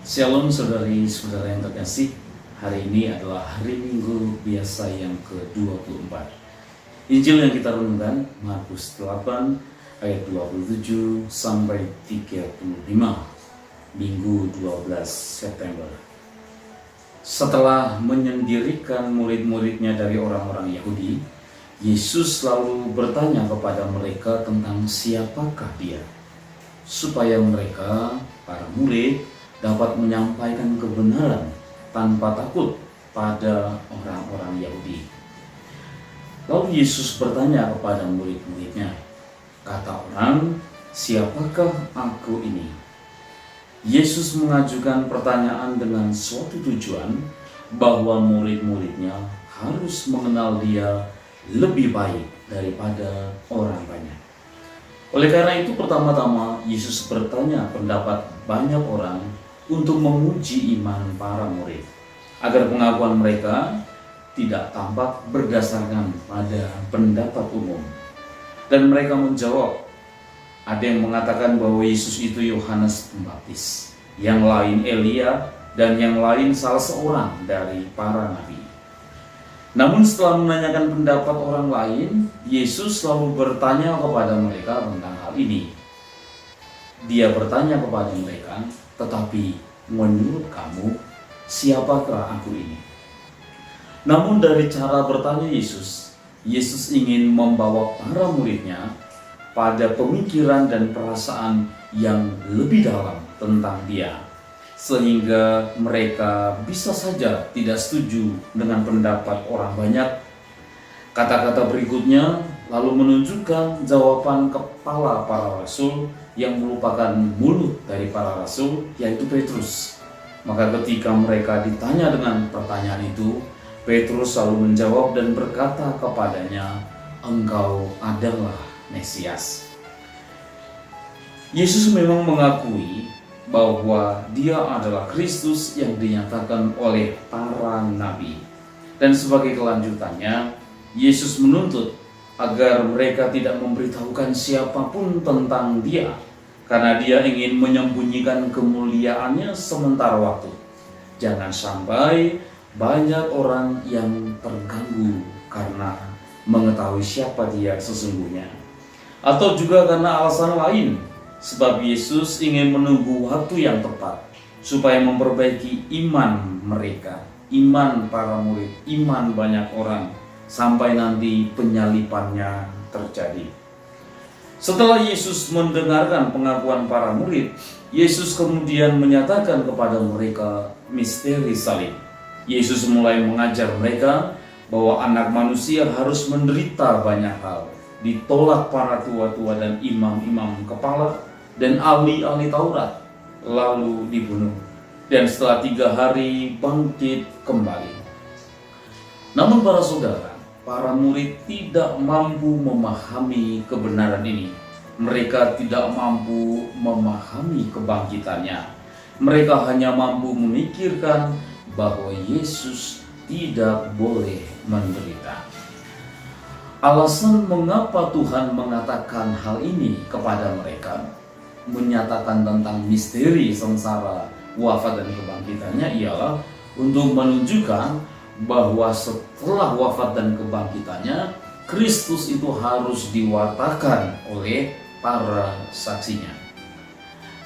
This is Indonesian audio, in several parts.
Shalom saudari-saudara yang terkasih. Hari ini adalah hari Minggu biasa yang ke-24. Injil yang kita renungkan Markus 8 ayat 27 sampai 35. Minggu 12 September. Setelah menyendirikan murid-muridnya dari orang-orang Yahudi, Yesus lalu bertanya kepada mereka tentang siapakah dia, supaya mereka, para murid, dapat menyampaikan kebenaran tanpa takut pada orang-orang Yahudi. Lalu Yesus bertanya kepada murid-muridnya, kata orang, siapakah aku ini? Yesus mengajukan pertanyaan dengan suatu tujuan bahwa murid-muridnya harus mengenal dia lebih baik daripada orang banyak. Oleh karena itu pertama-tama Yesus bertanya pendapat banyak orang untuk menguji iman para murid, agar pengakuan mereka tidak tampak berdasarkan pada pendapat umum. Dan mereka menjawab, ada yang mengatakan bahwa Yesus itu Yohanes Pembaptis, yang lain Elia, dan yang lain salah seorang dari para nabi. Namun setelah menanyakan pendapat orang lain, Yesus lalu bertanya kepada mereka tentang hal ini. Dia bertanya kepada mereka, tetapi menurut kamu, siapakah aku ini? Namun dari cara bertanya Yesus ingin membawa para muridnya pada pemikiran dan perasaan yang lebih dalam tentang dia, sehingga mereka bisa saja tidak setuju dengan pendapat orang banyak. Kata-kata berikutnya lalu menunjukkan jawaban kepala para rasul yang merupakan mulut dari para rasul, yaitu Petrus. Maka ketika mereka ditanya dengan pertanyaan itu, Petrus selalu menjawab dan berkata kepadanya, engkau adalah Mesias. Yesus memang mengakui bahwa dia adalah Kristus yang dinyatakan oleh para nabi. Dan sebagai kelanjutannya, Yesus menuntut agar mereka tidak memberitahukan siapapun tentang dia, karena dia ingin menyembunyikan kemuliaannya sementara waktu. Jangan sampai banyak orang yang terganggu karena mengetahui siapa dia sesungguhnya, atau juga karena alasan lain, sebab Yesus ingin menunggu waktu yang tepat supaya memperbaiki iman mereka, iman para murid, iman banyak orang, sampai nanti penyalipannya terjadi. Setelah Yesus mendengarkan pengakuan para murid, Yesus kemudian menyatakan kepada mereka misteri salib. Yesus mulai mengajar mereka bahwa anak manusia harus menderita banyak hal, ditolak para tua-tua dan imam-imam kepala dan ahli-ahli Taurat, lalu dibunuh, dan setelah 3 hari bangkit kembali. Namun para saudara, para murid tidak mampu memahami kebenaran ini. Mereka tidak mampu memahami kebangkitannya. Mereka hanya mampu memikirkan bahwa Yesus tidak boleh menderita. Alasan mengapa Tuhan mengatakan hal ini kepada mereka, menyatakan tentang misteri sengsara, wafat dan kebangkitannya, ialah untuk menunjukkan bahwa setelah wafat dan kebangkitannya, Kristus itu harus diwartakan oleh para saksinya.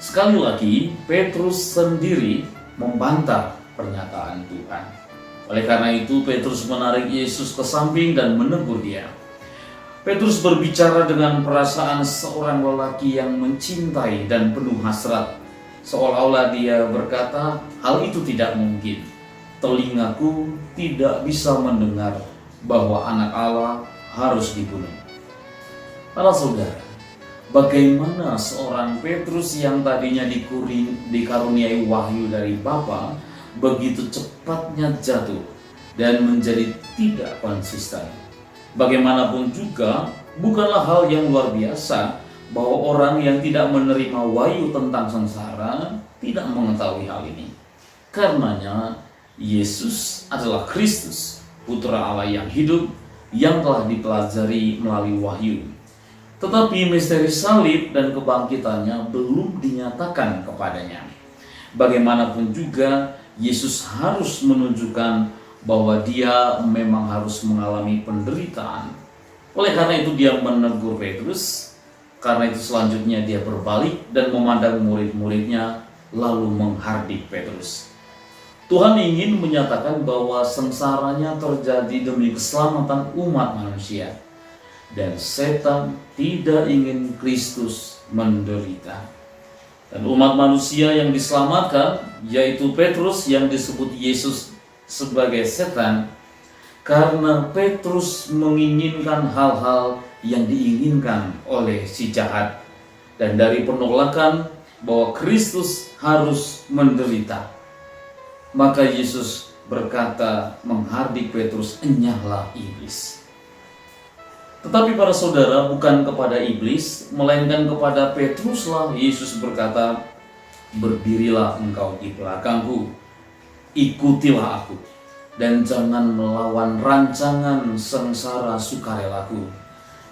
Sekali lagi, Petrus sendiri membantah pernyataan Tuhan. Oleh karena itu, Petrus menarik Yesus ke samping dan menegur dia. Petrus berbicara dengan perasaan seorang lelaki yang mencintai dan penuh hasrat, seolah-olah dia berkata, hal itu tidak mungkin. Telingaku tidak bisa mendengar bahwa anak Allah harus dibunuh. Para saudara, bagaimana seorang Petrus yang tadinya dikaruniai wahyu dari Bapa begitu cepatnya jatuh dan menjadi tidak konsisten. Bagaimanapun juga, bukanlah hal yang luar biasa bahwa orang yang tidak menerima wahyu tentang sengsara tidak mengetahui hal ini. Karenanya, Yesus adalah Kristus, Putra Allah yang hidup, yang telah dipelajari melalui wahyu. Tetapi misteri salib dan kebangkitannya belum dinyatakan kepadanya. Bagaimanapun juga Yesus harus menunjukkan bahwa dia memang harus mengalami penderitaan. Oleh karena itu dia menegur Petrus. Karena itu selanjutnya dia berbalik dan memandang murid-muridnya lalu menghardik Petrus. Tuhan ingin menyatakan bahwa sengsaranya terjadi demi keselamatan umat manusia. Dan setan tidak ingin Kristus menderita. Dan umat manusia yang diselamatkan, yaitu Petrus yang disebut Yesus sebagai setan, karena Petrus menginginkan hal-hal yang diinginkan oleh si jahat. Dan dari penolakan bahwa Kristus harus menderita, maka Yesus berkata menghardik Petrus, "Enyahlah iblis." Tetapi para saudara, bukan kepada iblis, melainkan kepada Petruslah Yesus berkata, "Berdirilah engkau di belakangku, ikutilah aku, dan jangan melawan rancangan sengsara sukarelaku,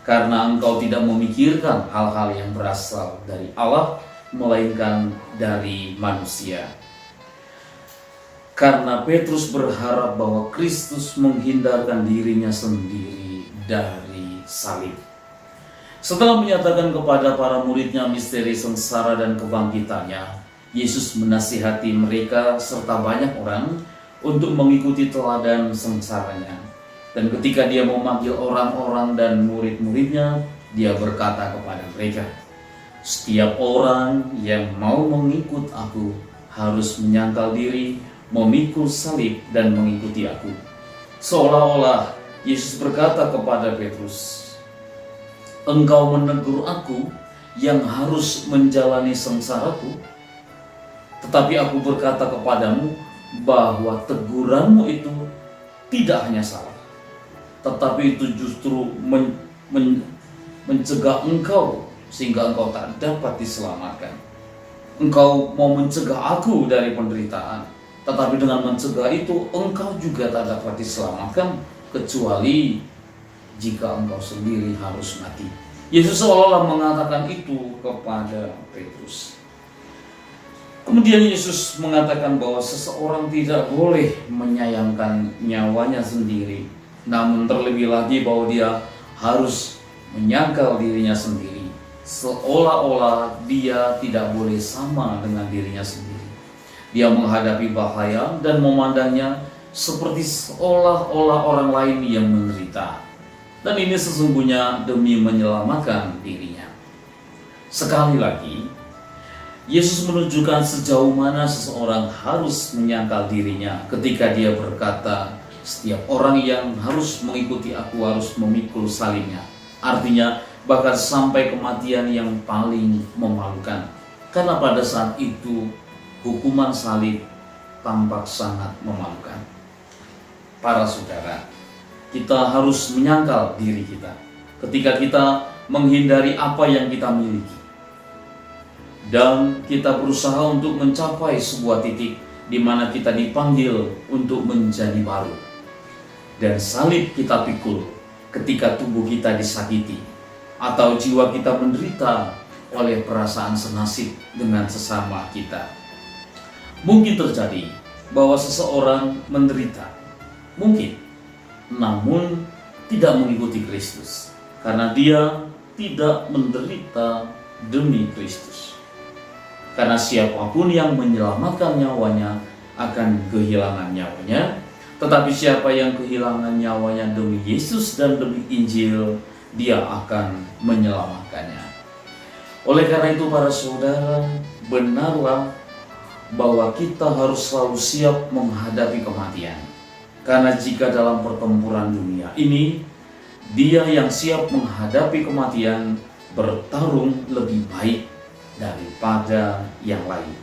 karena engkau tidak memikirkan hal-hal yang berasal dari Allah, melainkan dari manusia." Karena Petrus berharap bahwa Kristus menghindarkan dirinya sendiri dari salib. Setelah menyatakan kepada para muridnya misteri sengsara dan kebangkitannya, Yesus menasihati mereka serta banyak orang untuk mengikuti teladan sengsaranya. Dan ketika dia memanggil orang-orang dan murid-muridnya, dia berkata kepada mereka, "Setiap orang yang mau mengikut aku harus menyangkal diri, memikul salib dan mengikuti aku." Seolah-olah Yesus berkata kepada Petrus, "Engkau menegur aku yang harus menjalani sengsaraku, tetapi aku berkata kepadamu bahwa teguranmu itu tidak hanya salah, tetapi itu justru mencegah engkau sehingga engkau tak dapat diselamatkan. Engkau mau mencegah aku dari penderitaan, tetapi dengan mencegah itu engkau juga tak dapat diselamatkan, kecuali jika engkau sendiri harus mati." Yesus seolah-olah mengatakan itu kepada Petrus. Kemudian Yesus mengatakan bahwa seseorang tidak boleh menyayangkan nyawanya sendiri, namun terlebih lagi bahwa dia harus menyangkal dirinya sendiri, seolah-olah dia tidak boleh sama dengan dirinya sendiri. Dia menghadapi bahaya dan memandangnya seperti seolah-olah orang lain yang menderita, dan ini sesungguhnya demi menyelamatkan dirinya. Sekali lagi, Yesus menunjukkan sejauh mana seseorang harus menyangkal dirinya ketika dia berkata, "Setiap orang yang harus mengikuti aku harus memikul salibnya." Artinya bahkan sampai kematian yang paling memalukan. Karena pada saat itu hukuman salib tampak sangat memalukan. Para saudara, kita harus menyangkal diri kita ketika kita menghindari apa yang kita miliki, dan kita berusaha untuk mencapai sebuah titik di mana kita dipanggil untuk menjadi baru. Dan salib kita pikul ketika tubuh kita disakiti atau jiwa kita menderita oleh perasaan senasib dengan sesama kita. Mungkin terjadi bahwa seseorang menderita, mungkin, namun tidak mengikuti Kristus, karena dia tidak menderita demi Kristus. Karena siapapun yang menyelamatkan nyawanya akan kehilangan nyawanya, tetapi siapa yang kehilangan nyawanya demi Yesus dan demi Injil, dia akan menyelamatkannya. Oleh karena itu para saudara, benarlah bahwa kita harus selalu siap menghadapi kematian. Karena jika dalam pertempuran dunia ini, dia yang siap menghadapi kematian bertarung lebih baik daripada yang lain.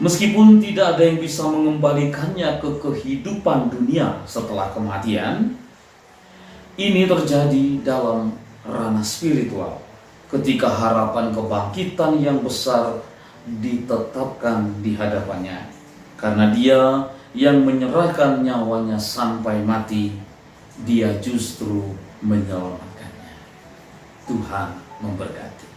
Meskipun tidak ada yang bisa mengembalikannya ke kehidupan dunia setelah kematian, ini terjadi dalam ranah spiritual ketika harapan kebangkitan yang besar ditetapkan di hadapannya. Karena dia yang menyerahkan nyawanya sampai mati, dia justru menyelamatkannya. Tuhan memberkati.